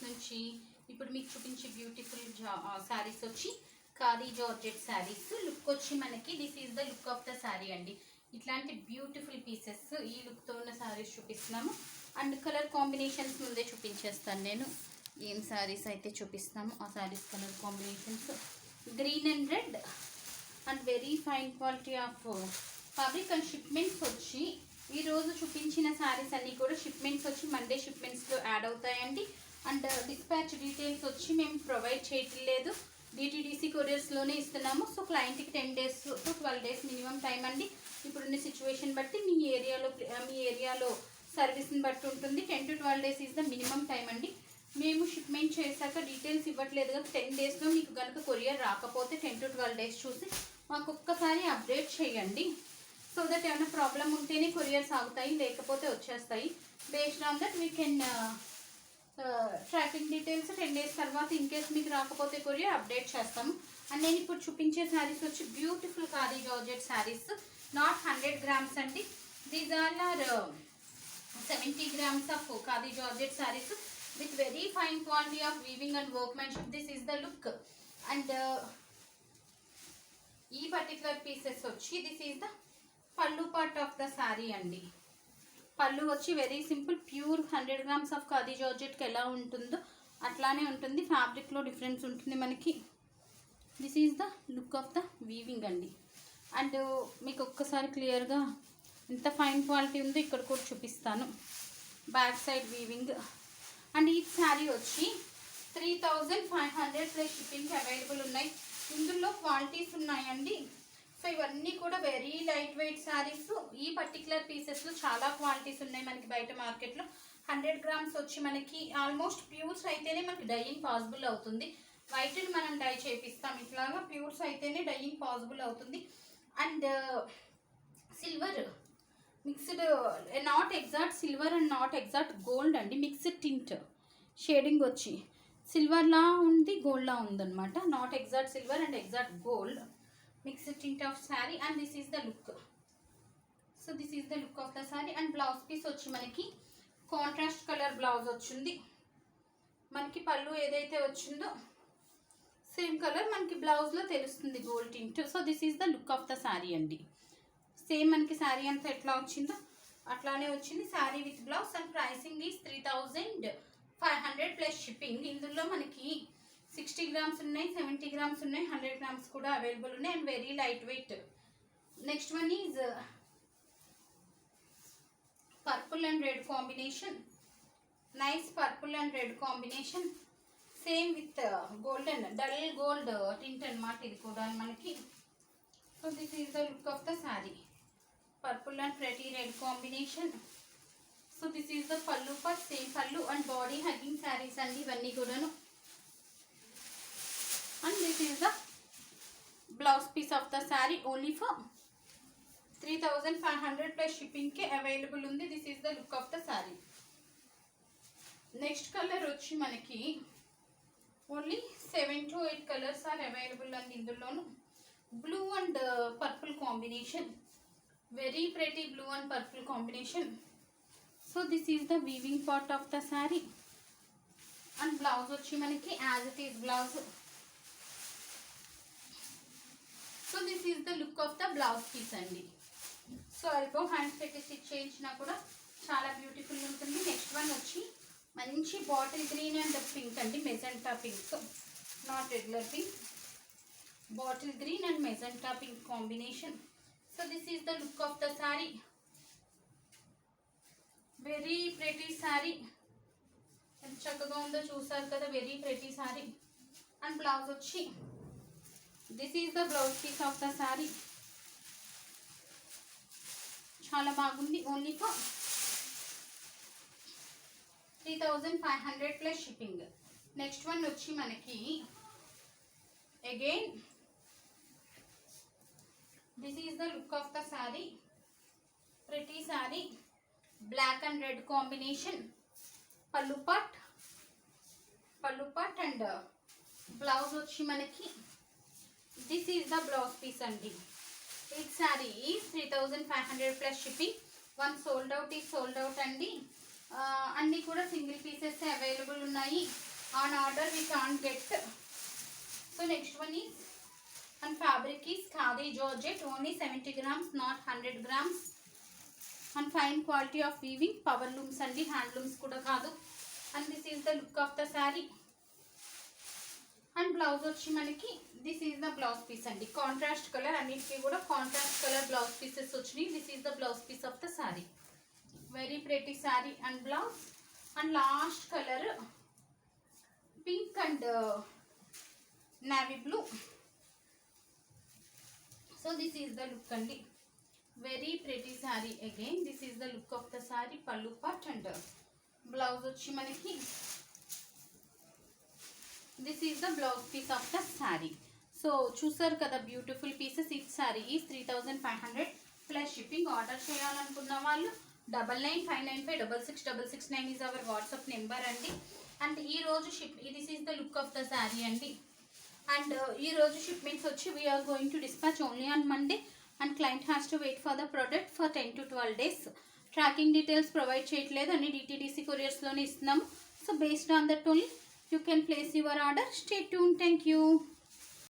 నుంచి ఇప్పుడు మీకు చూపించే బ్యూటిఫుల్ శారీస్ వచ్చి ఖాదీ జార్జెట్ శారీస్. లుక్ వచ్చి మనకి this is the look of the sari అండి. ఇట్లాంటి బ్యూటిఫుల్ పీసెస్ ఈ లుక్తో ఉన్న శారీస్ చూపిస్తున్నాము. అండ్ కలర్ కాంబినేషన్స్ ముందే చూపించేస్తాను నేను. ఏం శారీస్ అయితే చూపిస్తాము ఆ saris colour combinations. Green and red and very fine quality of fabric. And shipments వచ్చి ఈరోజు చూపించిన శారీస్ అన్నీ కూడా షిప్మెంట్స్ వచ్చి మండే షిప్మెంట్స్లో యాడ్ అవుతాయండి. అండ్ డిస్పాచ్ డీటెయిల్స్ వచ్చి మేము ప్రొవైడ్ చేయట్లేదు, డిటీడీసీ కొరియర్స్లోనే ఇస్తున్నాము. సో క్లయింట్కి 10 days to 12 days minimum time అండి. ఇప్పుడున్న సిచ్యువేషన్ బట్టి మీ ఏరియాలో సర్వీస్ని బట్టి ఉంటుంది. 10 to 12 days is the minimum time అండి. మేము షిప్మెంట్ చేశాక డీటెయిల్స్ ఇవ్వట్లేదు కదా, 10 daysలో మీకు కనుక కొరియర్ రాకపోతే 10 to 12 days చూసి మాకు ఒక్కసారి అప్డేట్ చేయండి. సో దట్ ఏమైనా ప్రాబ్లం ఉంటేనే కొరియర్స్ ఆగుతాయి, లేకపోతే వచ్చేస్తాయి. Based on that we can tracking details 10 days తర్వాత ఇన్ కేస్ మీకు రాకపోతే కొరియర్ అప్డేట్ చేస్తాము. అండ్ నేను ఇప్పుడు చూపించే శారీస్ వచ్చి beautiful khadi georgette saris. Not 100 grams అండి, these are 70 grams of khadi georgette saris with very fine quality of weaving and workmanship. This is the look. And ఈ పర్టికులర్ పీసెస్ వచ్చి this is the pallu part of the sari అండి. పళ్ళు వచ్చి very simple pure 100 grams of khadi జార్జెట్కి ఎలా ఉంటుందో అట్లానే ఉంటుంది. ఫ్యాబ్రిక్లో డిఫరెన్స్ ఉంటుంది మనకి. This is the look of the weaving అండి. అండ్ మీకు ఒక్కసారి క్లియర్గా ఎంత ఫైన్ క్వాలిటీ ఉందో ఇక్కడ కూడా చూపిస్తాను. Back side weaving. అండ్ ఈ శారీ వచ్చి 3500 ప్లస్ షిప్పింగ్కి అవైలబుల్ ఉన్నాయి. ఇందులో క్వాలిటీస్ ఉన్నాయండి. సో ఇవన్నీ కూడా వెరీ లైట్ వెయిట్ శారీస్. ఈ పర్టికులర్ పీసెస్లో చాలా క్వాలిటీస్ ఉన్నాయి మనకి బయట మార్కెట్లో. 100 grams వచ్చి మనకి ఆల్మోస్ట్ ప్యూర్స్ అయితేనే మనకి డైయింగ్ పాసిబుల్ అవుతుంది. వైట్ని మనం డై చేపిస్తాం, ఇట్లాగా ప్యూర్స్ అయితేనే డైయింగ్ పాసిబుల్ అవుతుంది. And silver mixed, not exact silver and not exact gold అండి, మిక్స్డ్ టింట్ షేడింగ్ వచ్చి సిల్వర్లా ఉంది, గోల్డ్లా ఉందన్నమాట. Not exact silver and exact gold, mixed tint of sari. And this is the look. So this is the look of the sari. And blouse piece వచ్చి మనకి contrast colour blouse వచ్చింది. మనకి పళ్ళు ఏదైతే వచ్చిందో సేమ్ కలర్ మనకి బ్లౌజ్లో తెలుస్తుంది, gold tint. So this is the look of the sari అండి. సేమ్ మనకి శారీ అంతా ఎట్లా వచ్చిందో అట్లానే వచ్చింది sari with blouse. And pricing is 3500 plus shipping. ఇందులో మనకి 60 grams ఉన్నాయి, 70 grams ఉన్నాయి, 100 grams కూడా అవైలబుల్ ఉన్నాయి. And very light weight. Next one is purple and red combination. Nice purple and red combination. Same with golden dull gold tint అనమాట ఇది కూడా మనకి. So this is the look of the sari. Purple and pretty red combination. So this is the pallu part, same pallu and body hugging saris అండి ఇవన్నీ కూడాను. And this is the blouse piece of the sari only for 3500 plus షిప్పింగ్కి available ఉంది. This is the look of the sari. Next colour వచ్చి మనకి only 7 to 8 colours are available అండి ఇందులోను. Blue and purple combination, very pretty blue and purple combination. So this is the weaving part of the sari. And blouse వచ్చి మనకి as it is blouse. So this is the look of the blouse piece అండి. So elbow hands పెట్టి stitch చేయించినా కూడా చాలా beautiful ఉంటుంది. Next one వచ్చి మంచి బాటిల్ గ్రీన్ అండ్ పింక్ అండి, magenta pink, not regular pink. Bottle green and magenta pink combination. So this is the look of the sari. Very pretty sari. ఎంత చక్కగా ఉందో చూసారు కదా, very pretty sari. And blouse వచ్చి this is the blouse piece of the sari. చాలా బాగుంది. Only for 3500 plus shipping. Next one వచ్చి మనకి again this is the look of the sari. Pretty sari, black and red combination. Pallu part and blouse వచ్చి మనకి this is the blouse piece అండి. ఈ sari is 3500 plus shipping. One sold out అండి. అన్నీ కూడా single pieces available ఉన్నాయి. On order we can't get. So next one is, and fabric is khadi georgette, only 70 grams, not 100 grams. And fine quality of weaving, power looms and hand looms kuda kaadu. And this is the look of the saree. And blouse వచ్చి మనకి this is the blouse piece అండి. Contrast colour, అన్నిటికీ కూడా contrast colour blouse pieces వచ్చినాయి. this is the blouse piece of the saree. very pretty saree and blouse. and last color pink and navy blue. so this is the look andi. very pretty saree again. this is the look of the saree. pallu part and blouse వచ్చి మనకి this is the blouse piece of the saree. so చూసారు కదా beautiful pieces. ఈ saree is 3500 plus shipping. Order చేయాలనుకున్న వాళ్ళు 995995666669 is our WhatsApp number అండి. And ఈ రోజు this is the look of the saree అండి. అండ్ ఈ రోజు షిప్మెంట్స్ వచ్చి we are going to dispatch only on Monday and client has to wait for the product for 10 to 12 days. Tracking details provide చేయట్లేదు, అన్ని DTDC couriers లోనే ఇస్తున్నాము. So based on that only you can place your order. Stay tuned. Thank you.